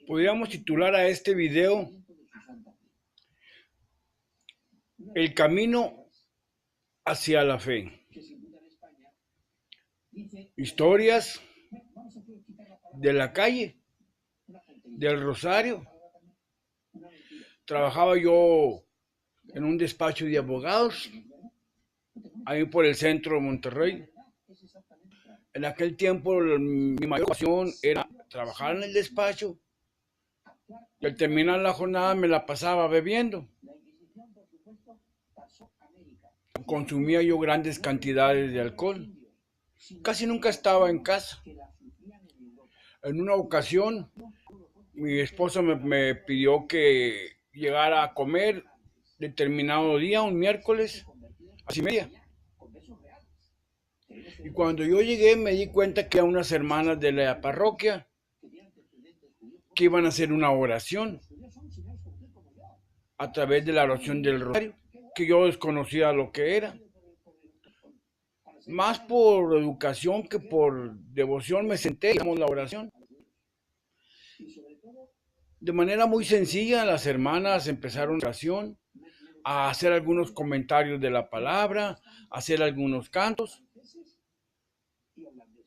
Podríamos titular a este video El camino hacia la fe. Historias de la calle, del Rosario. Trabajaba yo en un despacho de abogados, ahí por el centro de Monterrey. En aquel tiempo mi mayor pasión era trabajar en el despacho y al terminar la jornada me la pasaba bebiendo. Consumía yo grandes cantidades de alcohol. Casi nunca estaba en casa. En una ocasión, mi esposa me pidió que llegara a comer determinado día, un miércoles, a las 6:30. Y cuando yo llegué me di cuenta que eran unas hermanas de la parroquia que iban a hacer una oración a través de la oración del rosario, que yo desconocía lo que era. Más por educación que por devoción me senté y hicimos la oración. De manera muy sencilla, las hermanas empezaron la oración, a hacer algunos comentarios de la palabra, a hacer algunos cantos.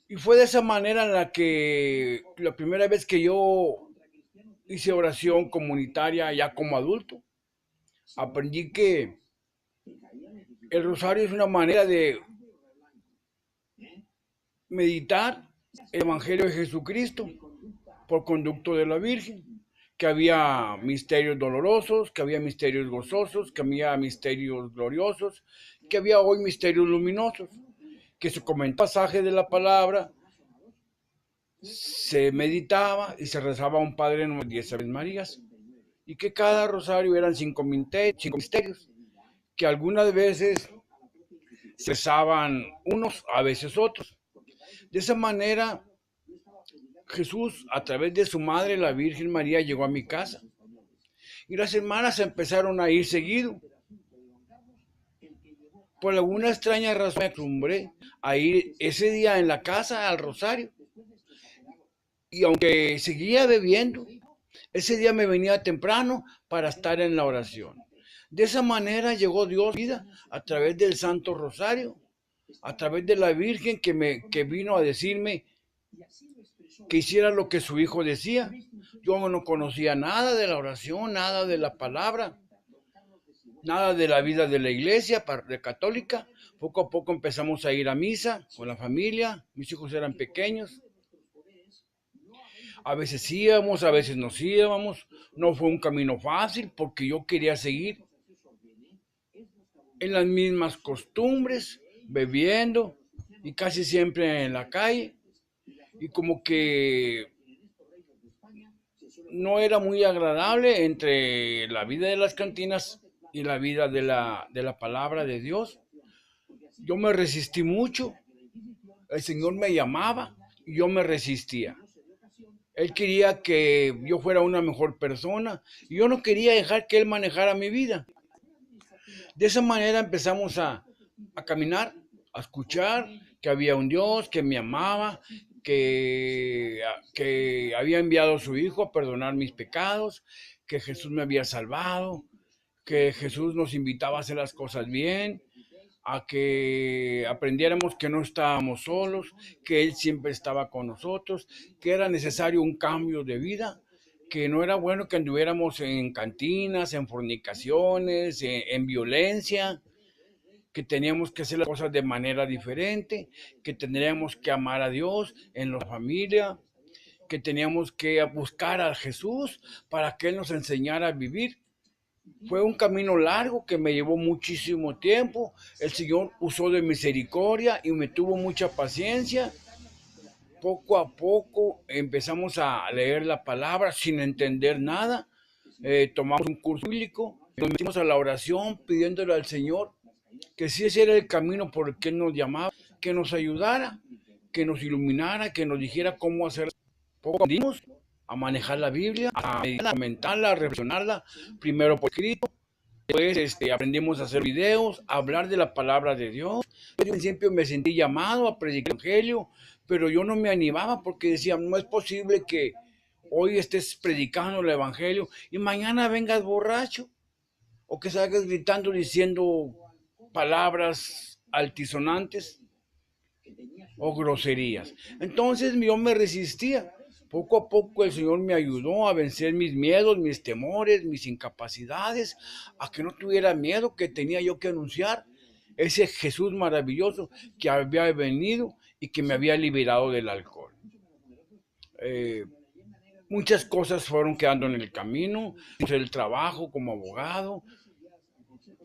Y fue de esa manera en la que la primera vez que yo hice oración comunitaria ya como adulto, aprendí que el rosario es una manera de meditar el Evangelio de Jesucristo por conducto de la Virgen, que había misterios dolorosos, que había misterios gozosos, que había misterios gloriosos, que había hoy misterios luminosos, que se comentaba pasaje de la palabra, se meditaba y se rezaba a un Padre Nuestro 10 Aves Marías, y que cada rosario eran 5 misterios, que algunas veces se rezaban unos, a veces otros. De esa manera, Jesús, a través de su madre, la Virgen María, llegó a mi casa. Y las hermanas empezaron a ir seguido. Por alguna extraña razón me acostumbré a ir ese día en la casa al rosario. Y aunque seguía bebiendo, ese día me venía temprano para estar en la oración. De esa manera llegó Dios a mi vida a través del Santo Rosario, a través de la Virgen que vino a decirme que hiciera lo que su hijo decía. Yo no conocía nada de la oración, nada de la palabra, nada de la vida de la iglesia católica. Poco a poco empezamos a ir a misa con la familia, mis hijos eran pequeños. A veces íbamos, a veces nos íbamos. No fue un camino fácil porque yo quería seguir en las mismas costumbres, bebiendo y casi siempre en la calle. Y como que no era muy agradable entre la vida de las cantinas y la vida de la palabra de Dios. Yo me resistí mucho, el Señor me llamaba y yo me resistía. Él quería que yo fuera una mejor persona y yo no quería dejar que Él manejara mi vida. De esa manera empezamos a caminar, a escuchar que había un Dios que me amaba, que había enviado a su Hijo a perdonar mis pecados, que Jesús me había salvado, que Jesús nos invitaba a hacer las cosas bien, a que aprendiéramos que no estábamos solos, que Él siempre estaba con nosotros, que era necesario un cambio de vida, que no era bueno que anduviéramos en cantinas, en fornicaciones, en violencia, que teníamos que hacer las cosas de manera diferente, que tendríamos que amar a Dios en la familia, que teníamos que buscar a Jesús para que Él nos enseñara a vivir. Fue un camino largo que me llevó muchísimo tiempo. El Señor usó de misericordia y me tuvo mucha paciencia. Poco a poco empezamos a leer la palabra sin entender nada. Tomamos un curso bíblico, nos metimos a la oración pidiéndole al Señor que si ese era el camino por el que Él nos llamaba, que nos ayudara, que nos iluminara, que nos dijera cómo hacer. Poco aprendimos a manejar la Biblia, a meditarla, a comentarla, a reflexionarla, primero por escrito. Después aprendimos a hacer videos, a hablar de la palabra de Dios. Yo al principio me sentí llamado a predicar el Evangelio, pero yo no me animaba porque decía, no es posible que hoy estés predicando el evangelio y mañana vengas borracho o que salgas gritando diciendo palabras altisonantes o groserías. Entonces yo me resistía. Poco a poco el Señor me ayudó a vencer mis miedos, mis temores, mis incapacidades, a que no tuviera miedo, que tenía yo que anunciar ese Jesús maravilloso que había venido y que me había liberado del alcohol. Eh, Muchas cosas fueron quedando en el camino, hice el trabajo como abogado,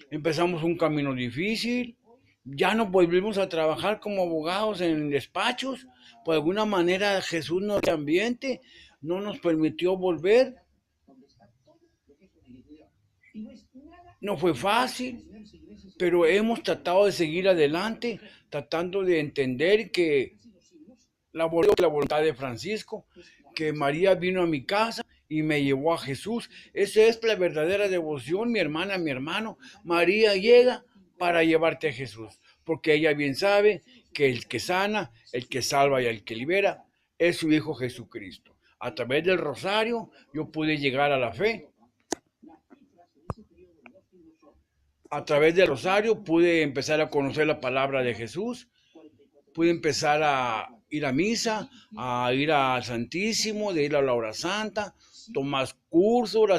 empezamos un camino difícil, ya no volvimos a trabajar como abogados en despachos, por alguna manera Jesús no dio ambiente, no nos permitió volver, no fue fácil, pero hemos tratado de seguir adelante, tratando de entender que la voluntad de Francisco, que María vino a mi casa y me llevó a Jesús. Esa es la verdadera devoción, mi hermana, mi hermano. María llega para llevarte a Jesús, porque ella bien sabe que el que sana, el que salva y el que libera es su Hijo Jesucristo. A través del rosario yo pude llegar a la fe. A través del rosario pude empezar a conocer la palabra de Jesús, pude empezar a ir a misa, a ir al Santísimo, de ir a la hora santa, tomar cursos,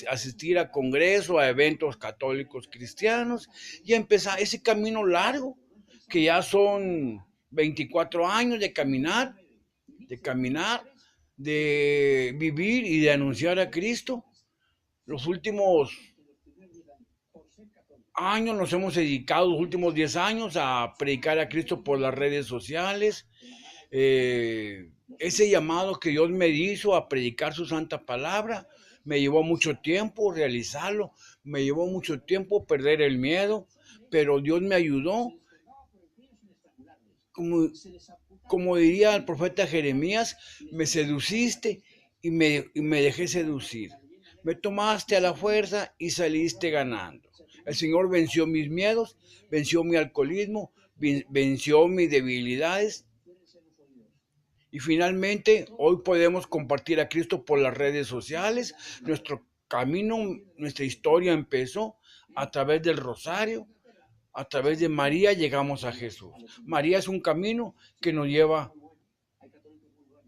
asistir a congresos, a eventos católicos cristianos y empezar ese camino largo, que ya son 24 años de caminar, de vivir y de anunciar a Cristo. Los últimos años nos hemos dedicado, los últimos 10 años, a predicar a Cristo por las redes sociales. Ese llamado que Dios me hizo a predicar su santa palabra, me llevó mucho tiempo realizarlo, me llevó mucho tiempo perder el miedo, pero Dios me ayudó. Como diría el profeta Jeremías, me seduciste y me dejé seducir. Me tomaste a la fuerza y saliste ganando. El Señor venció mis miedos, venció mi alcoholismo, venció mis debilidades. Y finalmente, hoy podemos compartir a Cristo por las redes sociales. Nuestro camino, nuestra historia empezó a través del rosario. A través de María llegamos a Jesús. María es un camino que nos lleva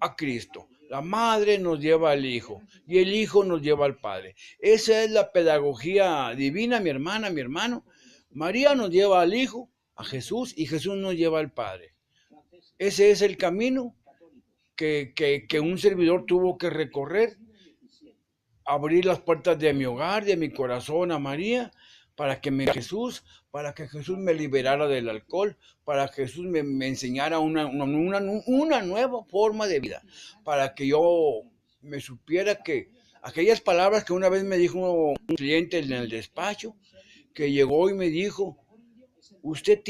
a Cristo. La madre nos lleva al Hijo y el Hijo nos lleva al Padre. Esa es la pedagogía divina, mi hermana, mi hermano. María nos lleva al Hijo, a Jesús, y Jesús nos lleva al Padre. Ese es el camino que un servidor tuvo que recorrer, abrir las puertas de mi hogar, de mi corazón a María, para que Jesús me liberara del alcohol, para que Jesús me enseñara una nueva forma de vida, para que yo me supiera que aquellas palabras que una vez me dijo un cliente en el despacho, que llegó y me dijo, usted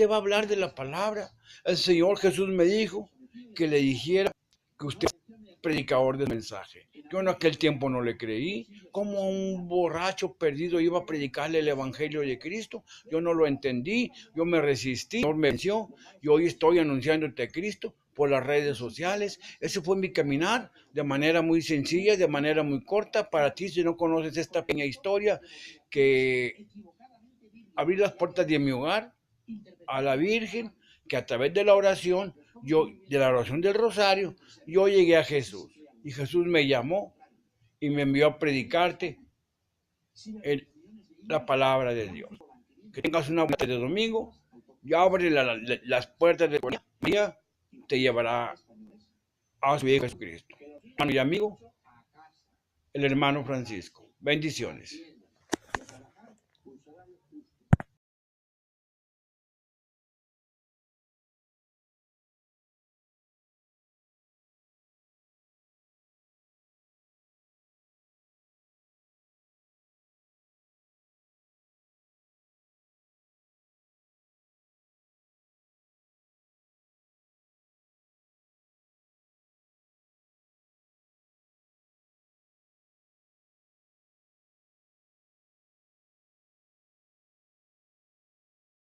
va a hablar de la palabra. El Señor Jesús me dijo que le dijera que usted es predicador del mensaje. Yo en aquel tiempo no le creí. Como un borracho perdido iba a predicarle el evangelio de Cristo. Yo no lo entendí, yo me resistí, el Señor me venció y hoy estoy anunciándote a Cristo por las redes sociales. Ese fue mi caminar de manera muy sencilla, de manera muy corta. Para ti, si no conoces esta pequeña historia, que abrí las puertas de mi hogar a la Virgen, que a través de la oración, de la oración del rosario, yo llegué a Jesús. Y Jesús me llamó y me envió a predicarte la palabra de Dios. Que tengas una buena tarde de domingo y abre las puertas de María, te llevará a su Hijo Jesucristo. Hermano y amigo, el hermano Francisco. Bendiciones.